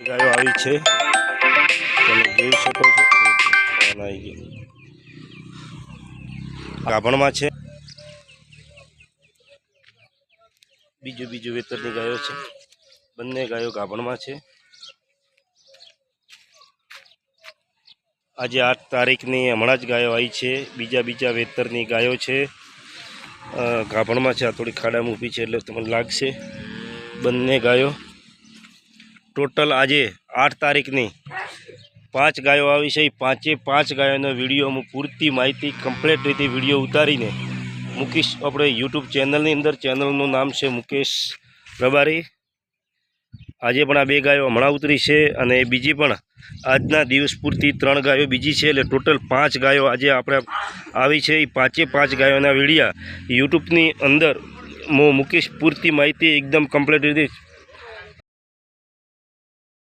ગાયો આવી છે, તમે જોઈ શકો છો. ગાભણમાં છે. બીજું વેતરની ગાયો છે. બંને ગાયો ગાભણમાં છે. આજે 8 તારીખની હમણાં જ ગાયો આવી છે. બીજા વેતરની ગાયો છે, ગાભણમાં છે. આ થોડી ખાડામાં ઊભી છે એટલે તમને લાગશે. બંને ગાયો ટોટલ આજે 8 તારીખની 5 ગાયો આવી છે. 5 ગાયોનો વિડીયો હું પૂરતી માહિતી કમ્પ્લીટ રીતે વિડીયો ઉતારીને મૂકીશ આપણે યુટ્યુબ ચેનલની અંદર. ચેનલનું નામ છે મુકેશ રબારી. આજે પણ આ 2 ગાયો હમણાં ઉતરી છે અને બીજી પણ આજના દિવસ પૂરતી 3 ગાયો બીજી છે, એટલે ટોટલ 5 ગાયો આજે આપણે આવી છે. એ 5 ગાયોના વિડીયા યુટ્યુબની અંદર હું મૂકીશ. પૂરતી માહિતી એકદમ કમ્પ્લીટ રીતે